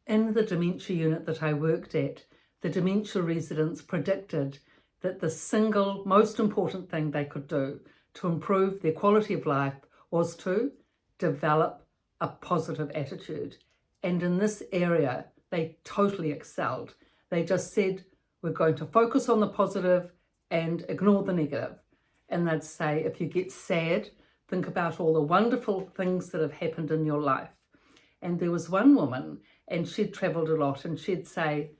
In the dementia unit that I worked at, the dementia residents predicted that the single most important thing they could do to improve their quality of life was to develop a positive attitude. And in this area, they totally excelled. They just said, we're going to focus on the positive and ignore the negative. And they'd say, if you get sad, think about all the wonderful things that have happened in your life. And there was one woman, and she'd travelled a lot, and she'd say,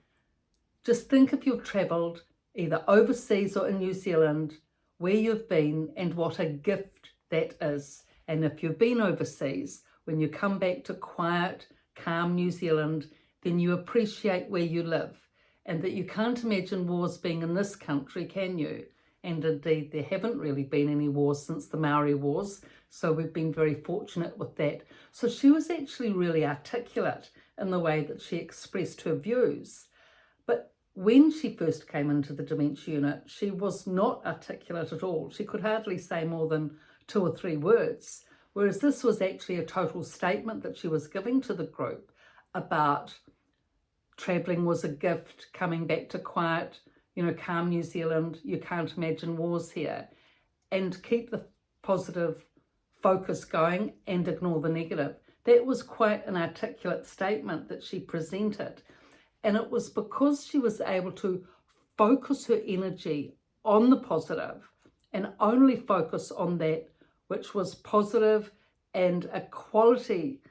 just think if you've travelled either overseas or in New Zealand, where you've been and what a gift that is. And if you've been overseas, when you come back to quiet, calm New Zealand, then you appreciate where you live, and that you can't imagine wars being in this country, can you? And indeed, there haven't really been any wars since the Maori Wars, so we've been very fortunate with that. So she was actually really articulate in the way that she expressed her views. But when she first came into the dementia unit, she was not articulate at all. She could hardly say more than 2 or 3 words, whereas this was actually a total statement that she was giving to the group about travelling was a gift, coming back to quiet, calm New Zealand, you can't imagine wars here, and keep the positive focus going and ignore the negative. That was quite an articulate statement that she presented. And it was because she was able to focus her energy on the positive and only focus on that which was positive and a quality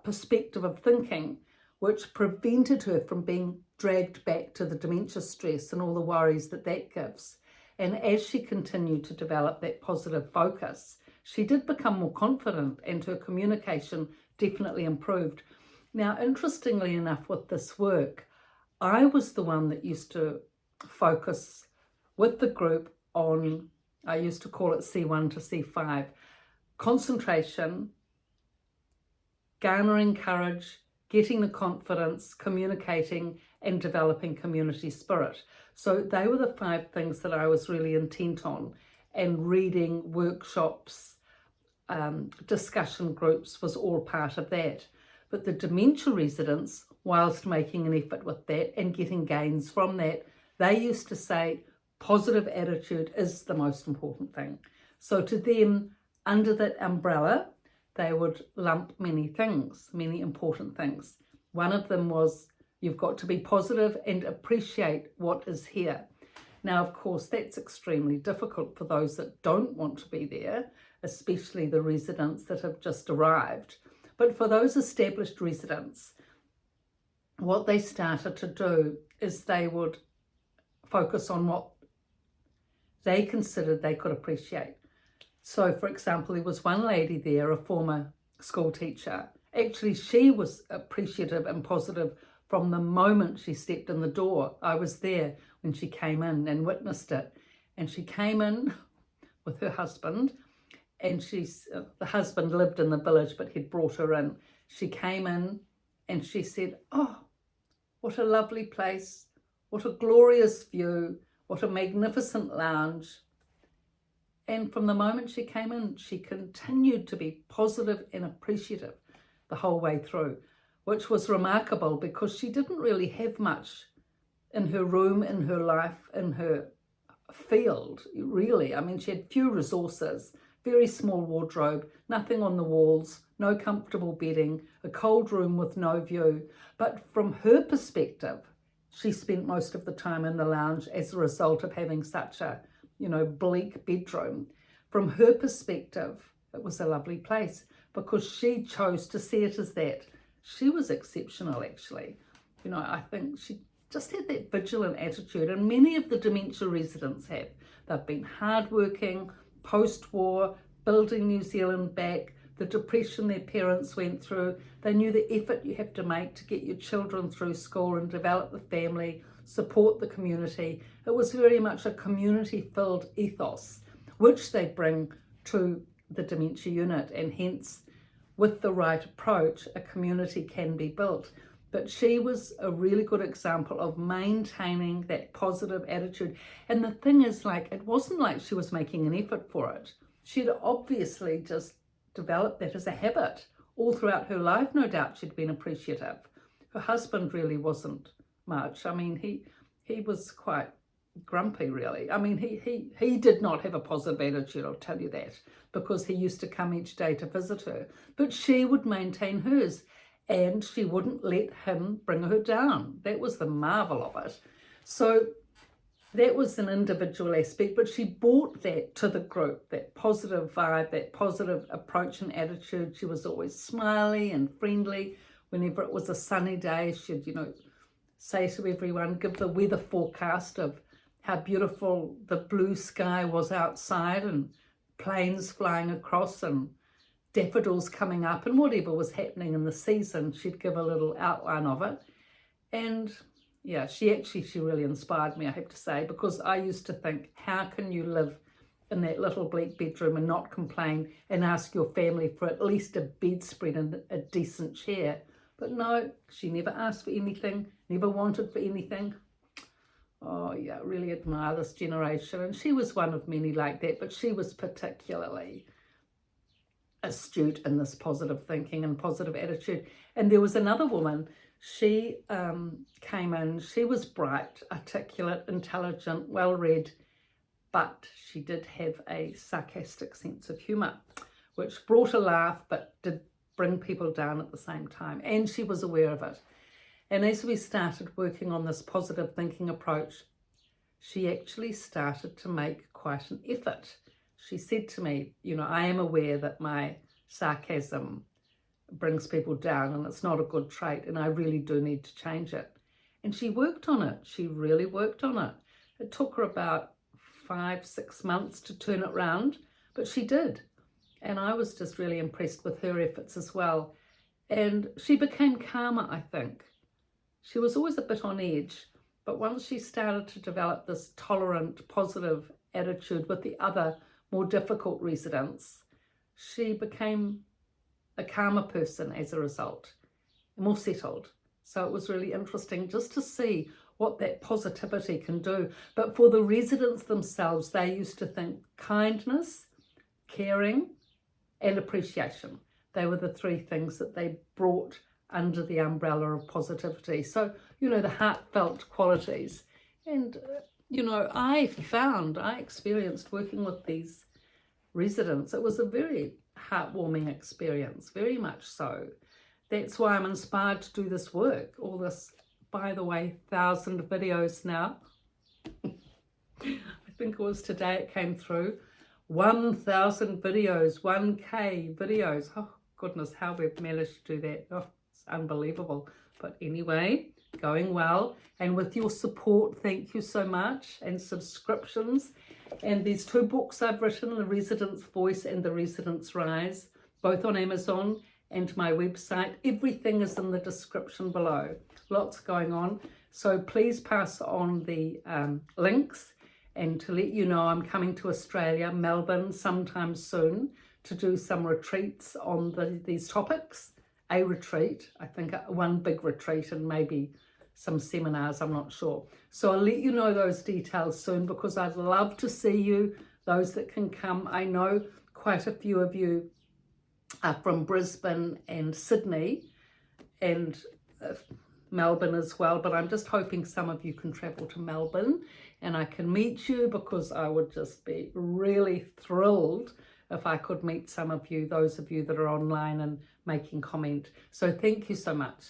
perspective of thinking, which prevented her from being dragged back to the dementia stress and all the worries that that gives. And as she continued to develop that positive focus, she did become more confident, and her communication definitely improved. Now, interestingly enough, with this work, I was the one that used to focus with the group on, I used to call it C1 to C5, concentration, garnering courage, getting the confidence, communicating, and developing community spirit. So they were the 5 things that I was really intent on, and reading, workshops, discussion groups was all part of that. But the dementia residents, whilst making an effort with that and getting gains from that, they used to say positive attitude is the most important thing. So to them, under that umbrella, they would lump many things, many important things. One of them was, you've got to be positive and appreciate what is here. Now, of course, that's extremely difficult for those that don't want to be there, especially the residents that have just arrived. But for those established residents, what they started to do is they would focus on what they considered they could appreciate. So, for example, there was one lady there, a former school teacher. Actually, she was appreciative and positive from the moment she stepped in the door. I was there when she came in and witnessed it. And she came in with her husband, and the husband lived in the village, but he'd brought her in. She came in and she said, "Oh, what a lovely place, what a glorious view, what a magnificent lounge." And from the moment she came in, she continued to be positive and appreciative the whole way through, which was remarkable because she didn't really have much in her room, in her life, in her field, really. I mean, she had few resources, very small wardrobe, nothing on the walls, no comfortable bedding, a cold room with no view. But from her perspective, she spent most of the time in the lounge as a result of having such a, bleak bedroom. From her perspective, it was a lovely place because she chose to see it as that. She was exceptional, actually. I think she just had that vigilant attitude, and many of the dementia residents have. They've been hardworking, post-war, building New Zealand back, the depression their parents went through. They knew the effort you have to make to get your children through school and develop the family, support the community. It was very much a community-filled ethos, which they bring to the dementia unit, and hence, with the right approach, a community can be built. But she was a really good example of maintaining that positive attitude. And the thing is, it wasn't like she was making an effort for it. She'd obviously just developed that as a habit. All throughout her life, no doubt, she'd been appreciative. Her husband really wasn't much. I mean, he was quite grumpy, really. I mean, he did not have a positive attitude, I'll tell you that, because he used to come each day to visit her. But she would maintain hers, and she wouldn't let him bring her down. That was the marvel of it. So that was an individual aspect, but she brought that to the group, that positive vibe, that positive approach and attitude. She was always smiley and friendly. Whenever it was a sunny day, she'd, say to everyone, give the weather forecast of how beautiful the blue sky was outside and planes flying across and daffodils coming up and whatever was happening in the season. She'd give a little outline of it. And yeah, she really inspired me, I have to say, because I used to think, how can you live in that little bleak bedroom and not complain and ask your family for at least a bedspread and a decent chair? But no, she never asked for anything, never wanted for anything. Oh yeah, really admire this generation. And she was one of many like that, but she was particularly astute in this positive thinking and positive attitude. And there was another woman. She came in, she was bright, articulate, intelligent, well-read, but she did have a sarcastic sense of humour, which brought a laugh, but did bring people down at the same time. And she was aware of it. And as we started working on this positive thinking approach, she actually started to make quite an effort. She said to me, I am aware that my sarcasm brings people down and it's not a good trait and I really do need to change it. And she worked on it. She really worked on it. It took her about 5-6 months to turn it round, but she did. And I was just really impressed with her efforts as well. And she became calmer, I think. She was always a bit on edge, but once she started to develop this tolerant, positive attitude with the other more difficult residents, she became a calmer person as a result, more settled. So it was really interesting just to see what that positivity can do. But for the residents themselves, they used to think kindness, caring, and appreciation. They were the three things that they brought under the umbrella of positivity. So, the heartfelt qualities. And, I experienced working with these residents. It was a very heartwarming experience, very much so. That's why I'm inspired to do this work. All this, by the way, 1,000 videos now. I think it was today it came through. 1,000 videos, 1K videos. Oh, goodness, how we've managed to do that. Oh, it's unbelievable. But anyway, going well. And with your support, thank you so much. And subscriptions. And these 2 books I've written, The Resident's Voice and The Resident's Rise, both on Amazon and my website. Everything is in the description below. Lots going on. So please pass on the links. And to let you know, I'm coming to Australia, Melbourne, sometime soon to do some retreats on these topics. A retreat, I think one big retreat and maybe some seminars, I'm not sure. So I'll let you know those details soon because I'd love to see you, those that can come. I know quite a few of you are from Brisbane and Sydney and Melbourne as well, but I'm just hoping some of you can travel to Melbourne and I can meet you because I would just be really thrilled if I could meet some of you, those of you that are online and making comment. So thank you so much.